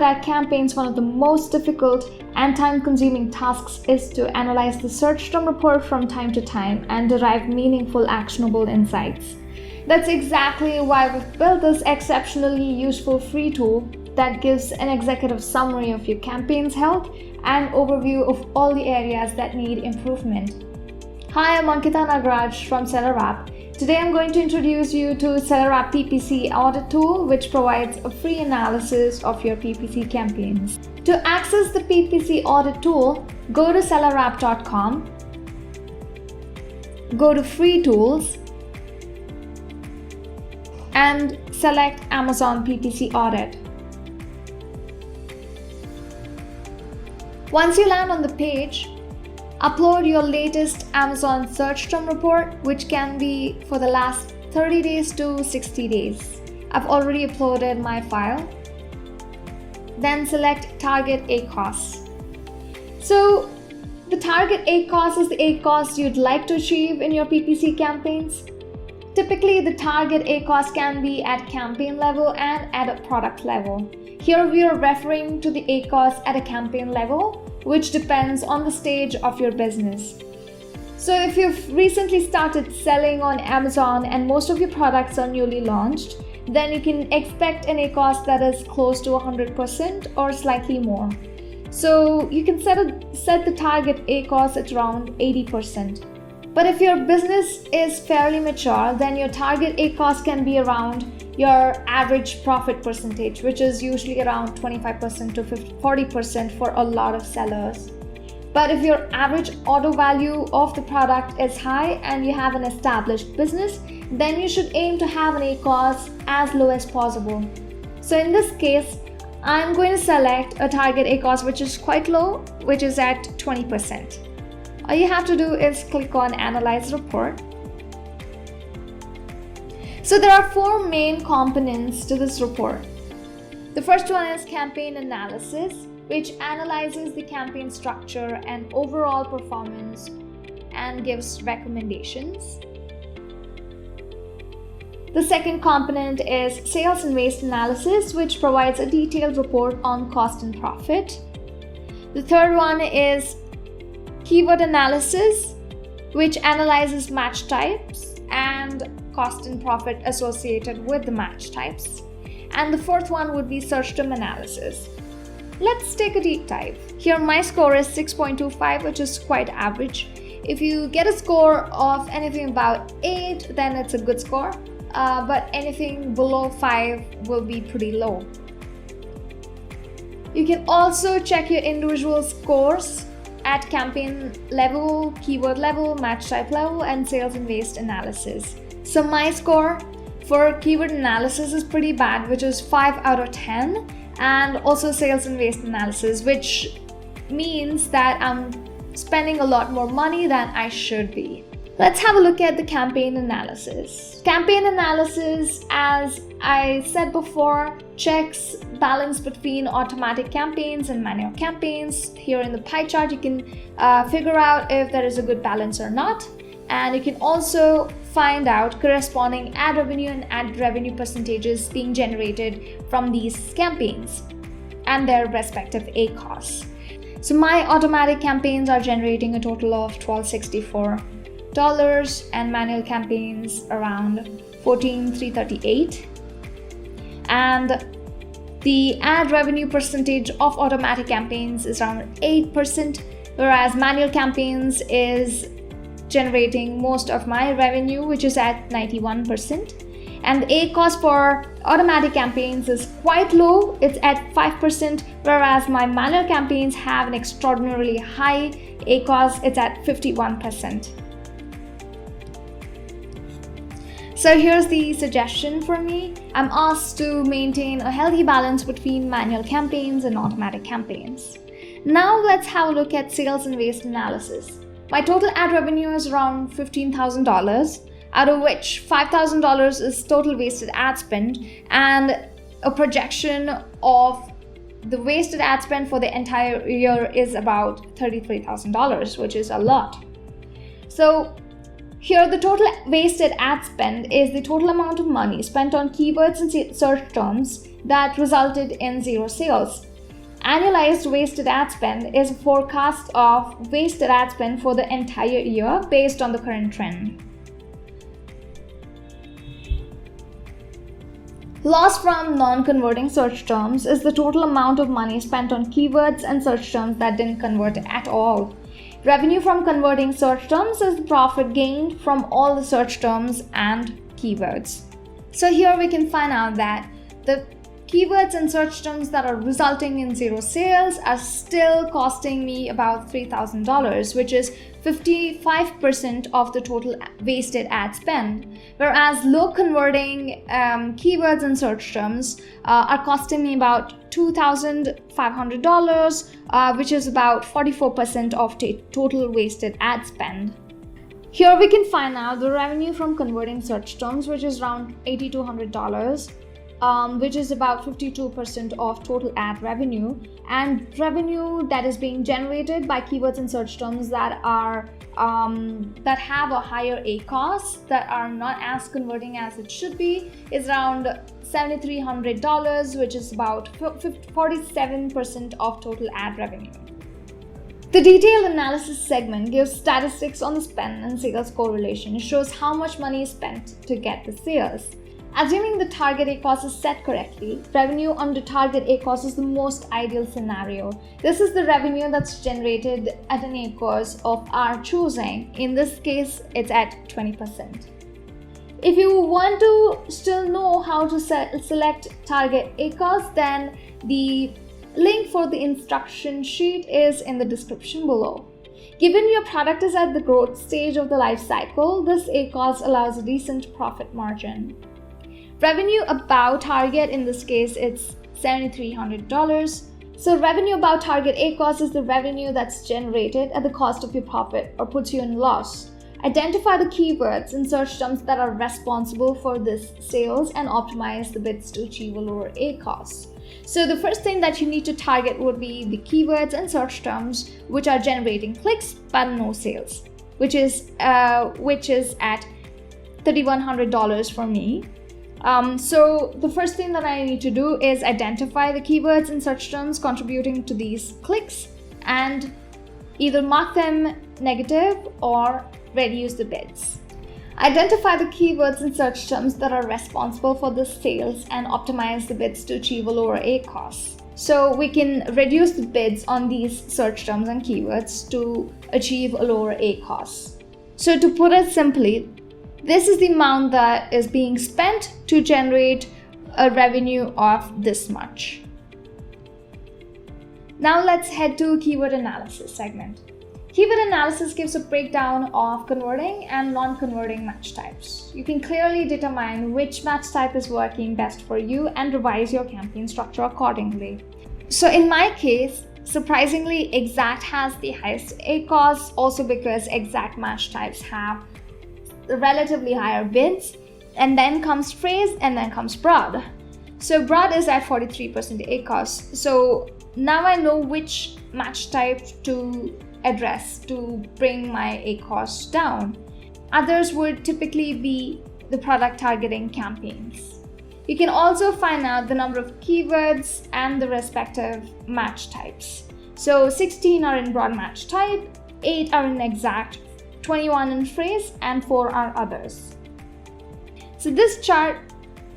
keyword ad campaigns, one of the most difficult and time-consuming tasks is to analyze the search term report from time to time and derive meaningful, actionable insights. That's exactly why we've built this exceptionally useful free tool that gives an executive summary of your campaign's health and overview of all the areas that need improvement. Hi, I'm Ankita Nagraj from SellerApp. Today I'm going to introduce you to SellerApp PPC Audit tool, which provides a free analysis of your PPC campaigns. To access the PPC Audit tool, go to sellerapp.com, go to Free Tools, and select Amazon PPC Audit. Once you land on the page, upload your latest Amazon search term report, which can be for the last 30 days to 60 days. I've already uploaded my file. Then select Target ACoS. So the Target ACoS is the ACoS you'd like to achieve in your PPC campaigns. Typically, the Target ACoS can be at campaign level and at a product level. Here we are referring to the ACoS at a campaign level, which depends on the stage of your business. So if you've recently started selling on Amazon and most of your products are newly launched, then you can expect an ACoS that is close to 100% or slightly more. So you can set the target ACoS at around 80%. But if your business is fairly mature, then your target ACoS can be around your average profit percentage, which is usually around 25% to 40% for a lot of sellers. But if your average order value of the product is high and you have an established business, then you should aim to have an ACoS as low as possible. So in this case, I'm going to select a target ACoS which is quite low, which is at 20%. All you have to do is click on Analyze Report. So there are four main components to this report. The first one is campaign analysis, which analyzes the campaign structure and overall performance and gives recommendations. The second component is sales and waste analysis, which provides a detailed report on cost and profit. The third one is keyword analysis, which analyzes match types and cost and profit associated with the match types. And the fourth one would be search term analysis. Let's take a deep dive. Here my score is 6.25, which is quite average. If you get a score of anything about 8, then it's a good score, but anything below 5 will be pretty low. You can also check your individual scores at campaign level, keyword level, match type level, and sales and waste analysis. So my score for keyword analysis is pretty bad, which is 5 out of 10, and also sales and waste analysis, which means that I'm spending a lot more money than I should be. Let's have a look at the campaign analysis. Campaign analysis, as I said before, checks balance between automatic campaigns and manual campaigns. Here in the pie chart, you can figure out if there is a good balance or not. And you can also find out corresponding ad revenue and ad revenue percentages being generated from these campaigns and their respective ACoS. So my automatic campaigns are generating a total of $1,264 and manual campaigns around $14,338. And the ad revenue percentage of automatic campaigns is around 8%, whereas manual campaigns is generating most of my revenue, which is at 91%. And the ACoS for automatic campaigns is quite low, it's at 5%, whereas my manual campaigns have an extraordinarily high ACoS, it's at 51%. So here's the suggestion for me. I'm asked to maintain a healthy balance between manual campaigns and automatic campaigns. Now let's have a look at sales and waste analysis. My total ad revenue is around $15,000, out of which $5,000 is total wasted ad spend, and a projection of the wasted ad spend for the entire year is about $33,000, which is a lot. So here the total wasted ad spend is the total amount of money spent on keywords and search terms that resulted in 0 sales. Annualized wasted ad spend is a forecast of wasted ad spend for the entire year based on the current trend. Loss from non-converting search terms is the total amount of money spent on keywords and search terms that didn't convert at all. Revenue from converting search terms is the profit gained from all the search terms and keywords. So here we can find out that the keywords and search terms that are resulting in zero sales are still costing me about $3,000, which is 55% of the total wasted ad spend, whereas low converting keywords and search terms are costing me about $2,500, which is about 44% of total wasted ad spend. Here we can find out the revenue from converting search terms, which is around $8,200. Which is about 52% of total ad revenue, and revenue that is being generated by keywords and search terms that are that have a higher ACoS, that are not as converting as it should be, is around $7,300, which is about 47% of total ad revenue. The detailed analysis segment gives statistics on the spend and sales correlation. It shows how much money is spent to get the sales. Assuming the target ACoS is set correctly, revenue under target ACoS is the most ideal scenario. This is the revenue that's generated at an ACoS of our choosing. In this case, it's at 20%. If you want to still know how to select target ACoS, then the link for the instruction sheet is in the description below. Given your product is at the growth stage of the life cycle, this ACoS allows a decent profit margin. Revenue above target, in this case it's $7,300. So revenue above target ACoS is the revenue that's generated at the cost of your profit or puts you in loss. Identify the keywords and search terms that are responsible for this sales and optimize the bids to achieve a lower ACoS. So the first thing that you need to target would be the keywords and search terms which are generating clicks but no sales, which is at $3,100 for me. So the first thing that I need to do is identify the keywords and search terms contributing to these clicks and either mark them negative or reduce the bids. Identify the keywords and search terms that are responsible for the sales and optimize the bids to achieve a lower ACoS. So we can reduce the bids on these search terms and keywords to achieve a lower ACoS. So to put it simply, this is the amount that is being spent to generate a revenue of this much. Now let's head to keyword analysis segment. Keyword analysis gives a breakdown of converting and non-converting match types. You can clearly determine which match type is working best for you and revise your campaign structure accordingly. So in my case, surprisingly, exact has the highest ACoS, also because exact match types have relatively higher bids, and then comes phrase, and then comes broad. So broad is at 43% ACoS. So now I know which match type to address to bring my ACoS down. Others would typically be the product targeting campaigns. You can also find out the number of keywords and the respective match types. So 16 are in broad match type, 8 are in exact, 21 in phrase, and 4 are others. So this chart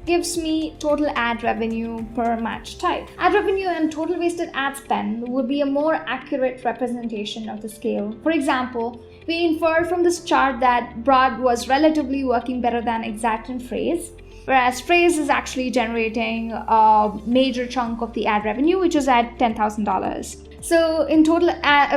gives me total ad revenue per match type. Ad revenue and total wasted ad spend would be a more accurate representation of the scale. For example, we inferred from this chart that broad was relatively working better than exact and phrase, whereas phrase is actually generating a major chunk of the ad revenue, which is at $10,000. So in total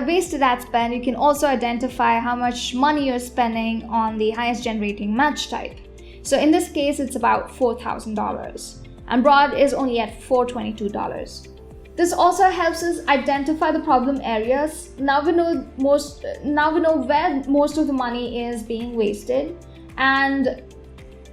wasted ad spend, you can also identify how much money you're spending on the highest generating match type. So in this case, it's about $4,000, and broad is only at $422. This also helps us identify the problem areas. Now we know where most of the money is being wasted and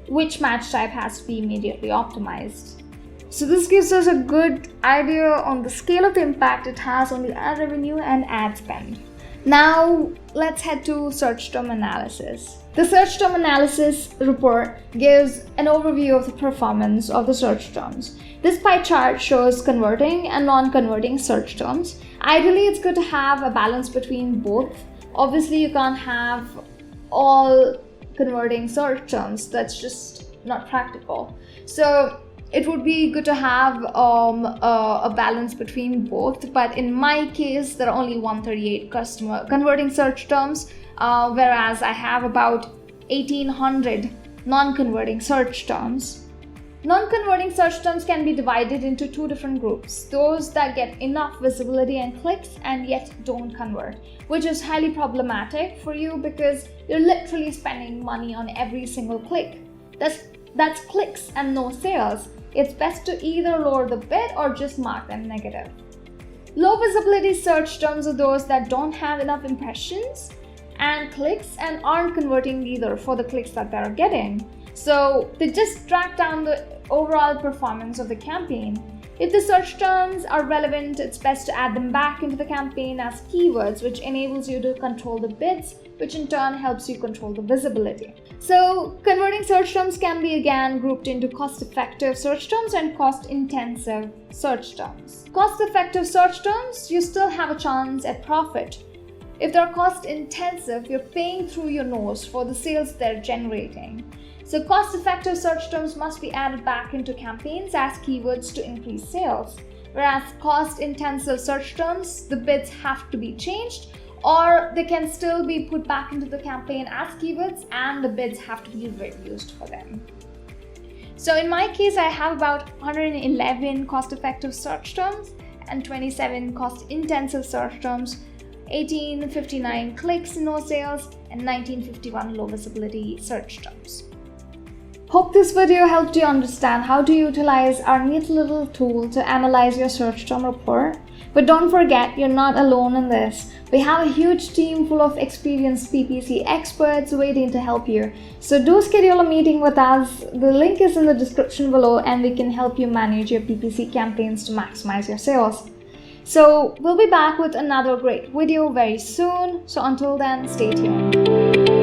which match type has to be immediately optimized. So this gives us a good idea on the scale of the impact it has on the ad revenue and ad spend. Now let's head to search term analysis. The search term analysis report gives an overview of the performance of the search terms. This pie chart shows converting and non-converting search terms. Ideally, it's good to have a balance between both. Obviously, you can't have all converting search terms. That's just not practical. So it would be good to have a balance between both, but in my case there are only 138 customer converting search terms, whereas I have about 1800 non-converting search terms. Non-converting search terms can be divided into two different groups: those that get enough visibility and clicks and yet don't convert, which is highly problematic for you because you're literally spending money on every single click. That's clicks and no sales. It's best to either lower the bid or just mark them negative. Low visibility search terms are those that don't have enough impressions and clicks and aren't converting either for the clicks that they're getting. So they just drag down the overall performance of the campaign. If the search terms are relevant, it's best to add them back into the campaign as keywords, which enables you to control the bids, which in turn helps you control the visibility. So converting search terms can be again grouped into cost-effective search terms and cost-intensive search terms. Cost-effective search terms, you still have a chance at profit. If they're cost-intensive, you're paying through your nose for the sales they're generating. So cost-effective search terms must be added back into campaigns as keywords to increase sales. Whereas cost-intensive search terms, the bids have to be changed, or they can still be put back into the campaign as keywords and the bids have to be reduced for them. So in my case, I have about 111 cost-effective search terms and 27 cost-intensive search terms, 1859 clicks, no sales, and 1951 low visibility search terms. Hope this video helped you understand how to utilize our neat little tool to analyze your search term report. But don't forget, you're not alone in this. We have a huge team full of experienced PPC experts waiting to help you. So do schedule a meeting with us. The link is in the description below and we can help you manage your PPC campaigns to maximize your sales. So we'll be back with another great video very soon. So until then, stay tuned.